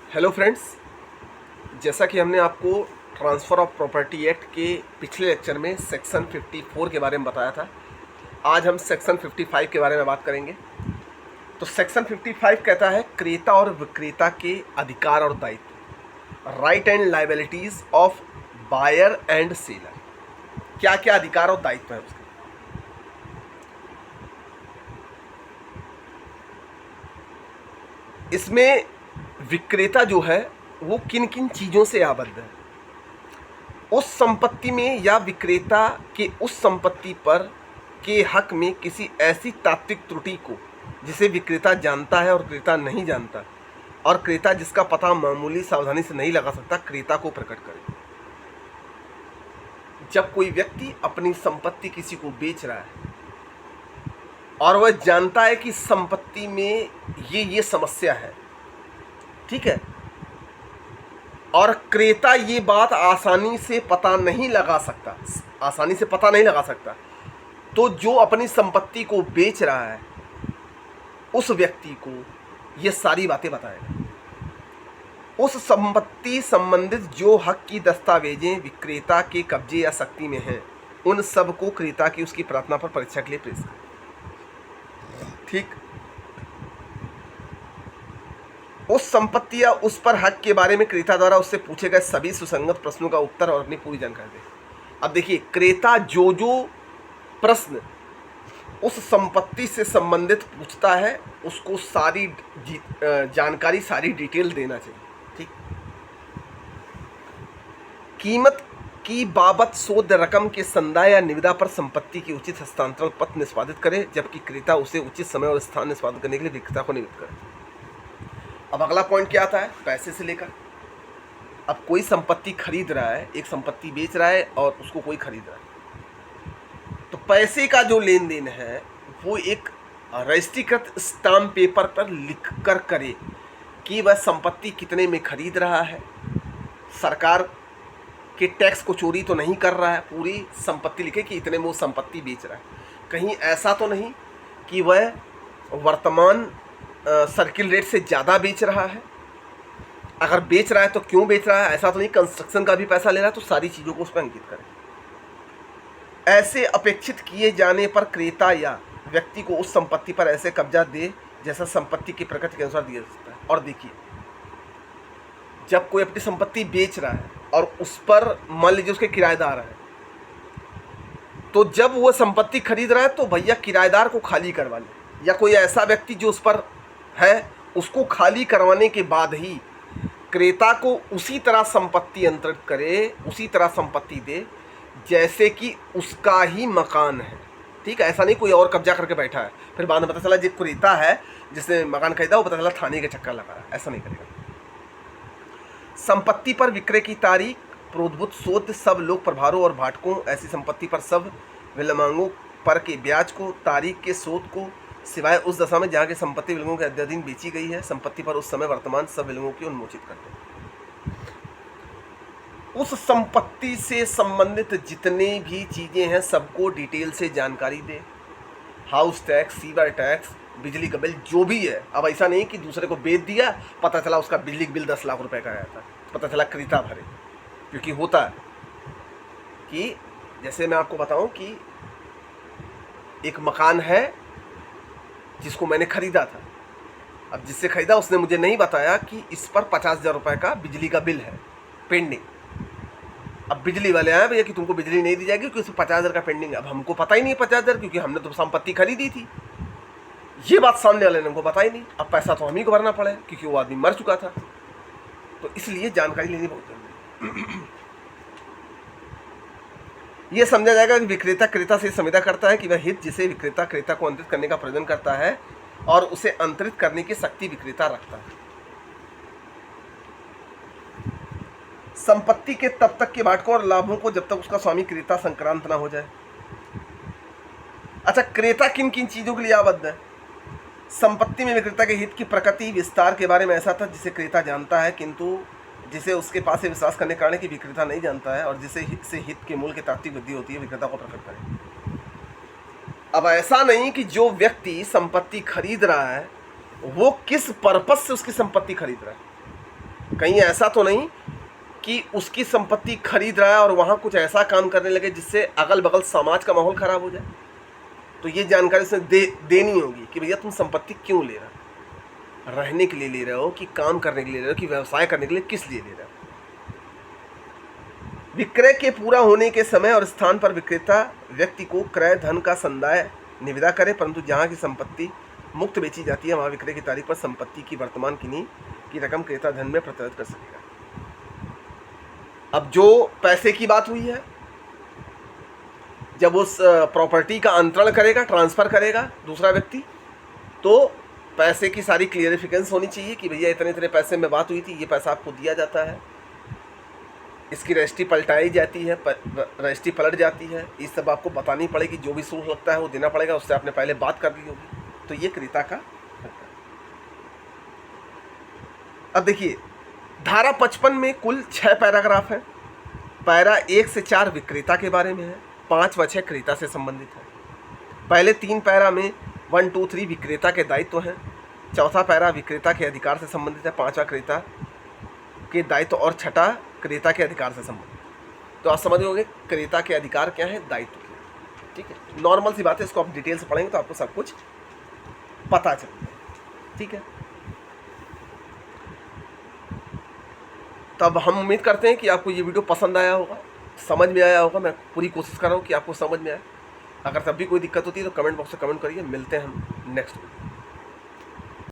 Hello friends, जैसा कि हमने आपको ट्रांसफ़र ऑफ प्रॉपर्टी एक्ट के पिछले लेक्चर में सेक्शन 54 के बारे में बताया था। आज हम सेक्शन 55 के बारे में बात करेंगे। तो सेक्शन 55 कहता है क्रेता और विक्रेता के अधिकार और दायित्व, right and liabilities of buyer and seller. क्या क्या अधिकार और दायित्व है उसके। इसमें विक्रेता जो है वो किन किन चीज़ों से आबद्ध है, उस संपत्ति में या विक्रेता के उस संपत्ति पर के हक में किसी ऐसी तात्विक त्रुटि को जिसे विक्रेता जानता है और क्रेता नहीं जानता, और क्रेता जिसका पता मामूली सावधानी से नहीं लगा सकता, क्रेता को प्रकट करे। जब कोई व्यक्ति अपनी संपत्ति किसी को बेच रहा है और वह जानता है कि संपत्ति में ये समस्या है, ठीक है, और क्रेता ये बात आसानी से पता नहीं लगा सकता, तो जो अपनी संपत्ति को बेच रहा है उस व्यक्ति को ये सारी बातें बताएगा। उस संपत्ति संबंधित जो हक की दस्तावेजें विक्रेता के कब्जे या शक्ति में हैं, उन सब को क्रेता की उसकी प्रार्थना पर परीक्षा के लिए पेश करें। ठीक, उस संपत्ति या उस पर हक के बारे में क्रेता द्वारा उससे पूछे गए सभी सुसंगत प्रश्नों का उत्तर और अपनी पूरी जानकारी दे। अब देखिए, क्रेता जो जो प्रश्न उस संपत्ति से संबंधित पूछता है उसको सारी जानकारी, सारी डिटेल देना चाहिए। ठीक, कीमत की बाबत शोध रकम के संदा या निविदा पर संपत्ति की उचित हस्तांतरण पत्र निष्पादित करे, जबकि क्रेता उसे उचित समय और स्थान निष्पादित करने के लिए विक्रेता को नियुक्त करे। अब अगला पॉइंट क्या आता है, पैसे से लेकर। अब कोई संपत्ति खरीद रहा है, एक संपत्ति बेच रहा है और उसको कोई खरीद रहा है, तो पैसे का जो लेन देन है वो एक रजिस्ट्रीकृत स्टाम्प पेपर पर लिख कर करे कि वह संपत्ति कितने में खरीद रहा है, सरकार के टैक्स को चोरी तो नहीं कर रहा है, पूरी संपत्ति लिखे कि इतने में वो संपत्ति बेच रहा है। कहीं ऐसा तो नहीं कि वह वर्तमान सर्किल रेट से ज़्यादा बेच रहा है, अगर बेच रहा है तो क्यों बेच रहा है, ऐसा तो नहीं कंस्ट्रक्शन का भी पैसा ले रहा है, तो सारी चीज़ों को उस पर अंकित करें। ऐसे अपेक्षित किए जाने पर क्रेता या व्यक्ति को उस संपत्ति पर ऐसे कब्जा दे जैसा संपत्ति की प्रकृति के अनुसार दिया जाता है। और देखिए, जब कोई अपनी संपत्ति बेच रहा है और उस पर मान लीजिए उसके किराएदार हैं, तो जब वो संपत्ति खरीद रहा है तो भैया किराएदार को खाली करवा ले, या कोई ऐसा व्यक्ति जो उस पर है उसको खाली करवाने के बाद ही क्रेता को उसी तरह संपत्ति अंतरित करे, उसी तरह संपत्ति दे जैसे कि उसका ही मकान है। ठीक है, ऐसा नहीं कोई और कब्जा करके बैठा है, फिर बाद में पता चला जो क्रेता है जिसने मकान खरीदा वो पता चला थाने के चक्कर लगा रहा है, ऐसा नहीं करेगा। संपत्ति पर विक्रय की तारीख, प्रोद्भूत शोध, सब लोग प्रभारों और भाटकों, ऐसी संपत्ति पर सब विलंबांगों पर के ब्याज को, तारीख के शोध को, सिवाय उस दशा में जहाँ की संपत्ति विलंबों के अध्याधीन बेची गई है, संपत्ति पर उस समय वर्तमान सब विलंबों की उन्मोचित करते हैं। उस संपत्ति से संबंधित जितने भी चीज़ें हैं सबको डिटेल से जानकारी दे। हाउस टैक्स, सीवर टैक्स, बिजली का बिल जो भी है। अब ऐसा नहीं कि दूसरे को बेच दिया, पता चला उसका बिजली बिल 10 लाख रुपए का आया था, पता चला क्रेता भरे। क्योंकि होता है कि जैसे मैं आपको बताऊं कि एक मकान है जिसको मैंने ख़रीदा था, अब जिससे ख़रीदा उसने मुझे नहीं बताया कि इस पर 50,000 रुपये का बिजली का बिल है पेंडिंग। अब बिजली वाले आए भैया कि तुमको बिजली नहीं दी जाएगी क्योंकि उसमें 50,000 का पेंडिंग है। अब हमको पता ही नहीं है 50,000, क्योंकि हमने तो संपत्ति खरीदी थी, ये बात सामने वाले ने हमको बताई नहीं। अब पैसा तो हम ही को भरना पड़े क्योंकि वो आदमी मर चुका था, तो इसलिए जानकारी लेनी बहुत जरूरी है। ये समझा जाएगा कि विक्रेता क्रेता से संविदा करता है कि वह हित जिसे विक्रेता क्रेता को अंतरित करने का प्रयोजन करता है और उसे अंतरित करने की शक्ति विक्रेता रखता है। संपत्ति के तब तक के बाटकों और लाभों को जब तक उसका स्वामी क्रेता संक्रांत ना हो जाए। अच्छा, क्रेता किन किन चीजों के लिए आबद्ध है? संपत्ति में विक्रेता के हित की प्रकृति विस्तार के बारे में ऐसा था जिसे क्रेता जानता है, किंतु जिसे उसके पास से विश्वास करने के कारण कि विक्रेता नहीं जानता है, और जिसे हित के मूल की तात्विक वृद्धि होती है, विक्रेता को प्रकट करें। अब ऐसा नहीं कि जो व्यक्ति संपत्ति खरीद रहा है वो किस पर्पस से उसकी संपत्ति खरीद रहा है। कहीं ऐसा तो नहीं कि उसकी संपत्ति खरीद रहा है और वहाँ कुछ ऐसा काम करने लगे जिससे अगल बगल समाज का माहौल खराब हो जाए। तो ये जानकारी उसने देनी होगी कि भैया तुम संपत्ति क्यों ले रहे हो, रहने के लिए ले रहे हो कि काम करने के लिए ले रहे हो कि व्यवसाय करने के लिए, किस लिए ले रहे हो। विक्रय के पूरा होने के समय और स्थान पर विक्रेता व्यक्ति को क्रय धन का संदाय निविदा करे, परंतु जहाँ की संपत्ति मुक्त बेची जाती है वहाँ विक्रय की तारीख पर संपत्ति की वर्तमान किन्हीं की रकम क्रेता धन में प्रत्यावर्तित कर सकेगा। अब जो पैसे की बात हुई है, जब उस प्रॉपर्टी का अंतरण करेगा, ट्रांसफ़र करेगा दूसरा व्यक्ति, तो पैसे की सारी क्लियरिफिकेशन होनी चाहिए कि भैया इतने इतने पैसे में बात हुई थी, ये पैसा आपको दिया जाता है, इसकी रजिस्ट्री पलटाई जाती है, रजिस्ट्री पलट जाती है, ये सब आपको बतानी पड़ेगी, जो भी शुल्क लगता है वो देना पड़ेगा, उससे आपने पहले बात कर ली होगी। तो ये क्रेता का। अब देखिए धारा 55 में कुल 6 पैराग्राफ है। पैरा 1 से 4 विक्रेता के बारे में है, 5 व 6 क्रेता से संबंधित है। पहले 3 पैरा में 1, 2, 3 विक्रेता के दायित्व हैं, चौथा पैरा विक्रेता के अधिकार से संबंधित है, 5वां क्रेता के दायित्व और 6ठा क्रेता के अधिकार से संबंधित। तो आप समझ गए क्रेता के अधिकार क्या है, दायित्व क्या है। ठीक है, नॉर्मल सी बात है, इसको आप डिटेल से पढ़ेंगे तो आपको सब कुछ पता चलेगा। ठीक है, तब हम उम्मीद करते हैं कि आपको ये वीडियो पसंद आया होगा, समझ में आया होगा। मैं पूरी कोशिश कर रहा हूँ कि आपको समझ में आए। अगर तब भी कोई दिक्कत होती है तो कमेंट बॉक्स में कमेंट करिए। मिलते हैं हम नेक्स्ट वीडियो।